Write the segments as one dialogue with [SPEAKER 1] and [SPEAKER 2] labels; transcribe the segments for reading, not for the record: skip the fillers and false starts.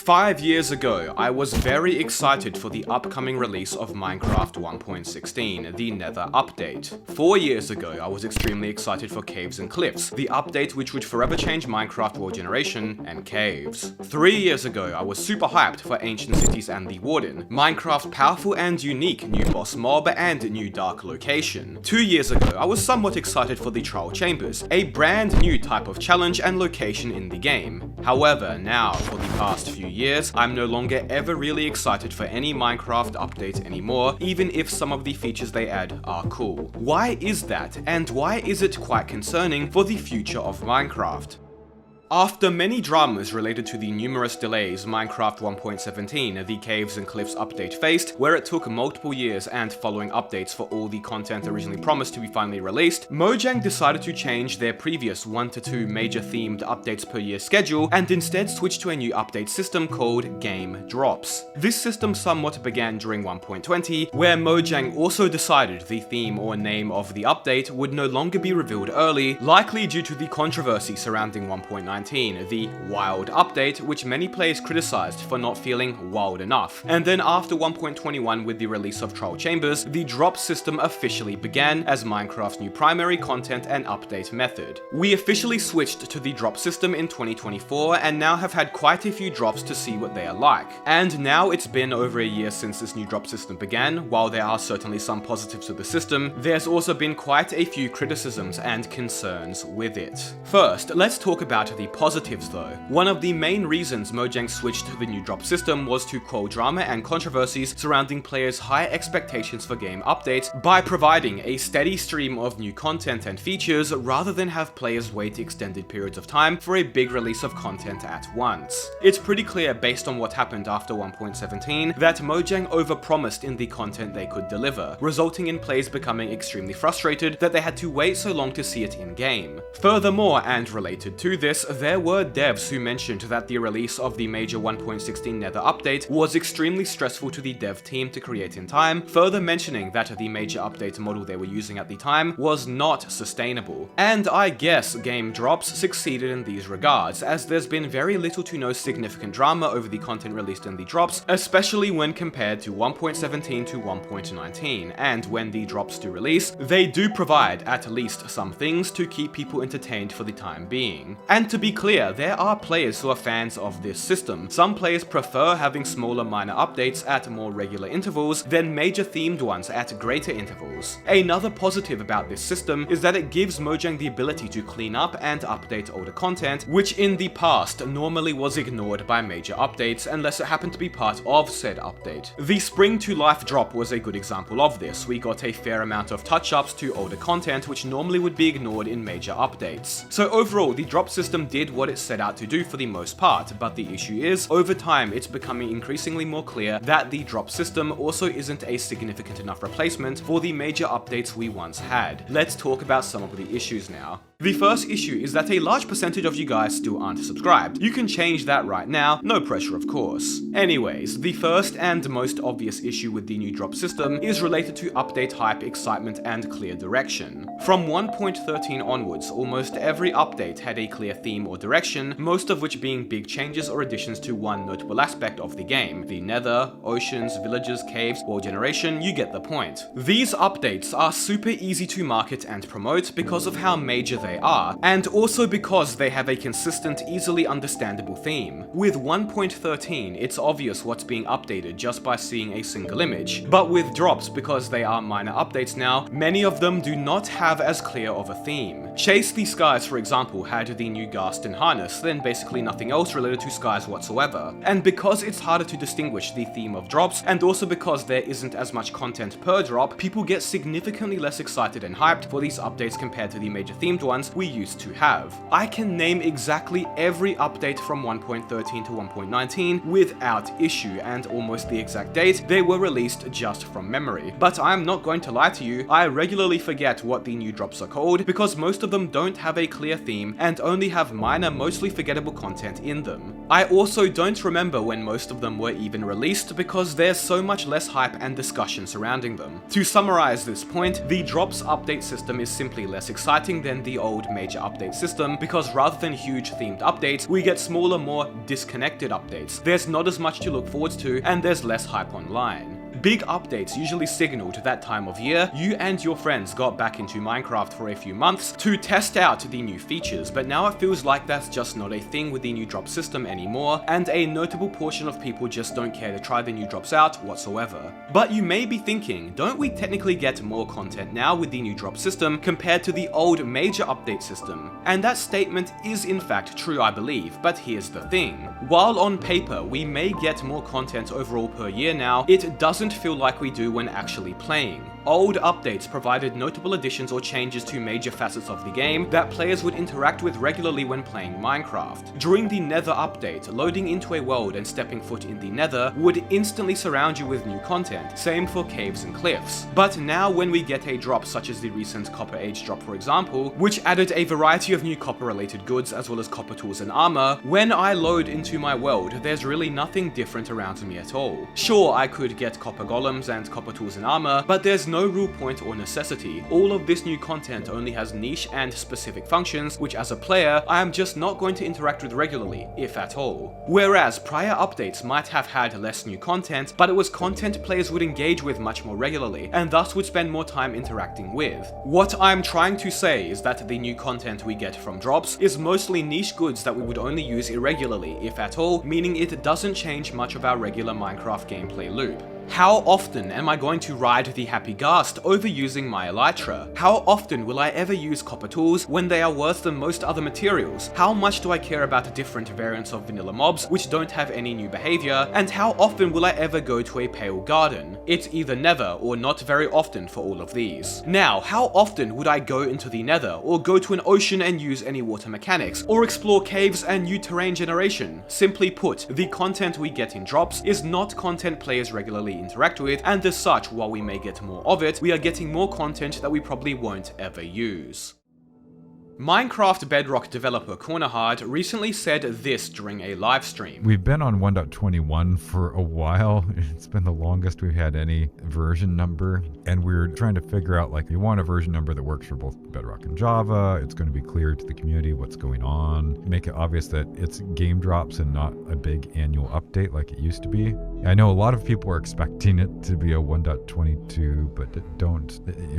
[SPEAKER 1] 5 years ago, I was very excited for the upcoming release of Minecraft 1.16, the Nether update. 4 years ago, I was extremely excited for Caves and Cliffs, the update which would forever change Minecraft world generation and caves. 3 years ago, I was super hyped for Ancient Cities and the Warden, Minecraft's powerful and unique new boss mob and new dark location. 2 years ago, I was somewhat excited for the Trial Chambers, a brand new type of challenge and location in the game. However, now, for the past few years, I'm no longer ever really excited for any Minecraft update anymore, even if some of the features they add are cool. Why is that, and why is it quite concerning for the future of Minecraft? After many dramas related to the numerous delays Minecraft 1.17, the Caves and Cliffs update faced, where it took multiple years and following updates for all the content originally promised to be finally released, Mojang decided to change their previous 1 to 2 major themed updates per year schedule and instead switch to a new update system called Game Drops. This system somewhat began during 1.20, where Mojang also decided the theme or name of the update would no longer be revealed early, likely due to the controversy surrounding 1.19. The Wild update, which many players criticized for not feeling wild enough. And then after 1.21 with the release of Trial Chambers, the drop system officially began as Minecraft's new primary content and update method. We officially switched to the drop system in 2024 and now have had quite a few drops to see what they are like. And now it's been over a year since this new drop system began. While there are certainly some positives to the system, there's also been quite a few criticisms and concerns with it. First, let's talk about the positives though. One of the main reasons Mojang switched to the new drop system was to quell drama and controversies surrounding players' high expectations for game updates by providing a steady stream of new content and features rather than have players wait extended periods of time for a big release of content at once. It's pretty clear based on what happened after 1.17 that Mojang overpromised in the content they could deliver, resulting in players becoming extremely frustrated that they had to wait so long to see it in game. Furthermore, and related to this, there were devs who mentioned that the release of the major 1.16 Nether update was extremely stressful to the dev team to create in time, further mentioning that the major update model they were using at the time was not sustainable. And I guess Game Drops succeeded in these regards, as there's been very little to no significant drama over the content released in the drops, especially when compared to 1.17 to 1.19, and when the drops do release, they do provide at least some things to keep people entertained for the time being. And to be clear, there are players who are fans of this system. Some players prefer having smaller minor updates at more regular intervals than major themed ones at greater intervals. Another positive about this system is that it gives Mojang the ability to clean up and update older content, which in the past normally was ignored by major updates unless it happened to be part of said update. The Spring to Life drop was a good example of this. We got a fair amount of touch-ups to older content which normally would be ignored in major updates. So overall, the drop system did what it set out to do for the most part, but the issue is, over time it's becoming increasingly more clear that the drop system also isn't a significant enough replacement for the major updates we once had. Let's talk about some of the issues now. The first issue is that a large percentage of you guys still aren't subscribed. You can change that right now, no pressure of course. Anyways, the first and most obvious issue with the new drop system is related to update hype, excitement, and clear direction. From 1.13 onwards, almost every update had a clear theme or direction, most of which being big changes or additions to one notable aspect of the game. The Nether, oceans, villages, caves, world generation, you get the point. These updates are super easy to market and promote because of how major they are, and also because they have a consistent, easily understandable theme. With 1.13, it's obvious what's being updated just by seeing a single image, but with drops, because they are minor updates now, many of them do not have as clear of a theme. Chase the Skies, for example, had the new Garston harness, then basically nothing else related to skies whatsoever. And because it's harder to distinguish the theme of drops, and also because there isn't as much content per drop, people get significantly less excited and hyped for these updates compared to the major themed ones we used to have. I can name exactly every update from 1.13 to 1.19 without issue, and almost the exact date they were released just from memory. But I'm not going to lie to you, I regularly forget what the new drops are called because most of them don't have a clear theme and only have minor, mostly forgettable content in them. I also don't remember when most of them were even released because there's so much less hype and discussion surrounding them. To summarize this point, the drops update system is simply less exciting than the old major update system, because rather than huge themed updates, we get smaller, more disconnected updates. There's not as much to look forward to, and there's less hype online. Big updates usually signaled that time of year you and your friends got back into Minecraft for a few months to test out the new features, but now it feels like that's just not a thing with the new drop system anymore, and a notable portion of people just don't care to try the new drops out whatsoever. But you may be thinking, don't we technically get more content now with the new drop system compared to the old major update system? And that statement is in fact true, I believe, but here's the thing. While on paper we may get more content overall per year now, it doesn't feel like we do when actually playing. Old updates provided notable additions or changes to major facets of the game that players would interact with regularly when playing Minecraft. During the Nether update, loading into a world and stepping foot in the Nether would instantly surround you with new content, same for caves and cliffs. But now when we get a drop such as the recent Copper Age drop for example, which added a variety of new copper related goods as well as copper tools and armor, when I load into my world there's really nothing different around me at all. Sure, I could get copper golems and copper tools and armor, but there's no real point or necessity. All of this new content only has niche and specific functions, which as a player, I am just not going to interact with regularly, if at all. Whereas prior updates might have had less new content, but it was content players would engage with much more regularly, and thus would spend more time interacting with. What I'm trying to say is that the new content we get from drops is mostly niche goods that we would only use irregularly, if at all, meaning it doesn't change much of our regular Minecraft gameplay loop. How often am I going to ride the happy ghast overusing my elytra? How often will I ever use copper tools when they are worse than most other materials? How much do I care about different variants of vanilla mobs which don't have any new behavior? And how often will I ever go to a pale garden? It's either never or not very often for all of these. Now, how often would I go into the Nether or go to an ocean and use any water mechanics or explore caves and new terrain generation? Simply put, the content we get in drops is not content players regularly interact with, and as such, while we may get more of it, we are getting more content that we probably won't ever use. Minecraft Bedrock developer Cornerhard recently said this during a live stream.
[SPEAKER 2] We've been on 1.21 for a while. It's been the longest we've had any version number, and we're trying to figure out, like, we want a version number that works for both Bedrock and Java. It's going to be clear to the community what's going on, make it obvious that it's game drops and not a big annual update like it used to be. I know a lot of people are expecting it to be a 1.22, but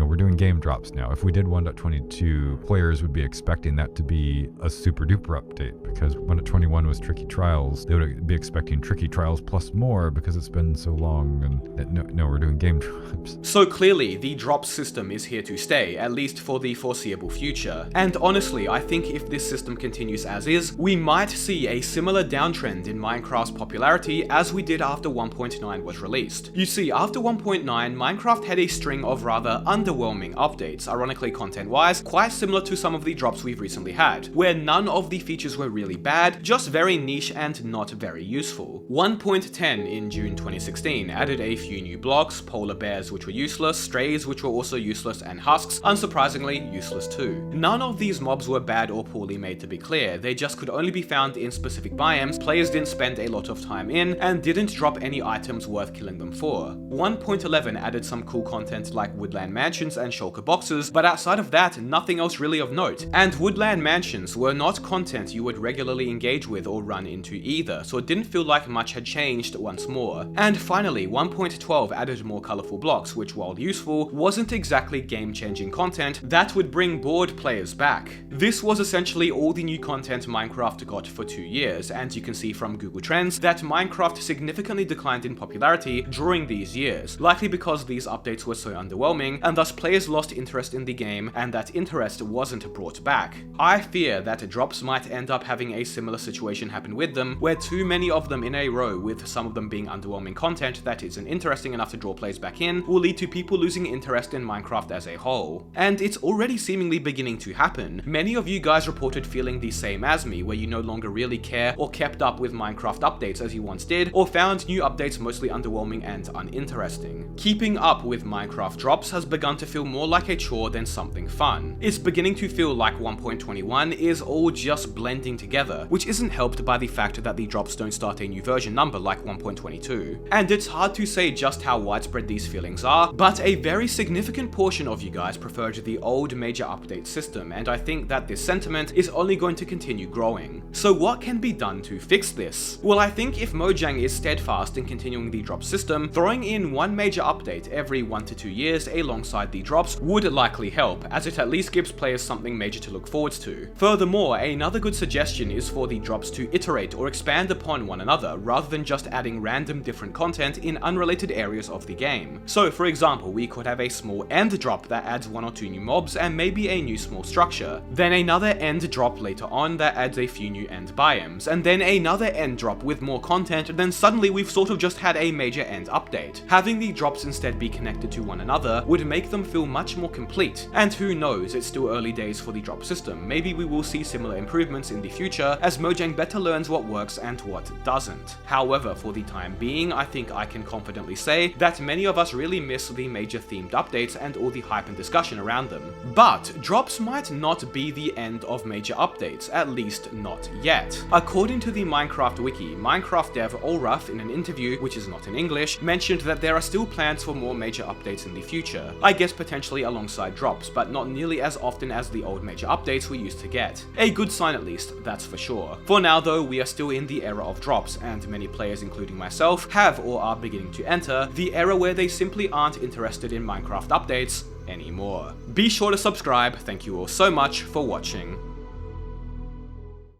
[SPEAKER 2] we're doing game drops now. If we did 1.22, players would be expecting that to be a super duper update, because 1.21 was Tricky Trials. They would be expecting Tricky Trials plus more because it's been so long, and no, we're doing game drops.
[SPEAKER 1] So clearly, the drop system is here to stay, at least for the foreseeable future. And honestly, I think if this system continues as is, we might see a similar downtrend in Minecraft's popularity as we did after 1.9 was released. You see, after 1.9, Minecraft had a string of rather underwhelming updates, ironically content-wise, quite similar to some of the drops we've recently had, where none of the features were really bad, just very niche and not very useful. 1.10 in June 2016 added a few new blocks, polar bears which were useless, strays which were also useless, and husks, unsurprisingly, useless too. None of these mobs were bad or poorly made, to be clear, they just could only be found in specific biomes players didn't spend a lot of time in, and didn't drop any items worth killing them for. 1.11 added some cool content like woodland mansions and shulker boxes, but outside of that, nothing else really of note. And woodland mansions were not content you would regularly engage with or run into either, so it didn't feel like much had changed once more. And finally, 1.12 added more colorful blocks, which while useful, wasn't exactly game-changing content that would bring bored players back. This was essentially all the new content Minecraft got for 2 years, and you can see from Google Trends that Minecraft significantly declined in popularity during these years, likely because these updates were so underwhelming, and thus players lost interest in the game, and that interest wasn't brought back. I fear that drops might end up having a similar situation happen with them, where too many of them in a row, with some of them being underwhelming content that isn't interesting enough to draw players back in, will lead to people losing interest in Minecraft as a whole. And it's already seemingly beginning to happen. Many of you guys reported feeling the same as me, where you no longer really care or kept up with Minecraft updates as you once did, or found new updates mostly underwhelming and uninteresting. Keeping up with Minecraft drops has begun to feel more like a chore than something fun. It's beginning to feel like 1.21 is all just blending together, which isn't helped by the fact that the drops don't start a new version number like 1.22. And it's hard to say just how widespread these feelings are, but a very significant portion of you guys preferred the old major update system, and I think that this sentiment is only going to continue growing. So what can be done to fix this? Well, I think if Mojang is steadfast in continuing the drop system, throwing in one major update every 1 to 2 years alongside the drops would likely help, as it at least gives players something major to look forward to. Furthermore, another good suggestion is for the drops to iterate or expand upon one another, rather than just adding random different content in unrelated areas of the game. So for example, we could have a small end drop that adds 1 or 2 new mobs and maybe a new small structure, then another end drop later on that adds a few new end biomes, and then another end drop with more content, then suddenly we've sort of just had a major end update. Having the drops instead be connected to one another would make them feel much more complete, and who knows, it's still early days for the drop system. Maybe we will see similar improvements in the future as Mojang better learns what works and what doesn't. However, for the time being, I think I can confidently say that many of us really miss the major themed updates and all the hype and discussion around them. But drops might not be the end of major updates, at least not yet. According to the Minecraft wiki, Minecraft dev Olruf in an interview, which is not in English, mentioned that there are still plans for more major updates in the future. I guess potentially alongside drops, but not nearly as often as the old major updates we used to get. A good sign at least, that's for sure. For now though, we are still in the era of drops, and many players including myself have or are beginning to enter the era where they simply aren't interested in Minecraft updates anymore. Be sure to subscribe, thank you all so much for watching.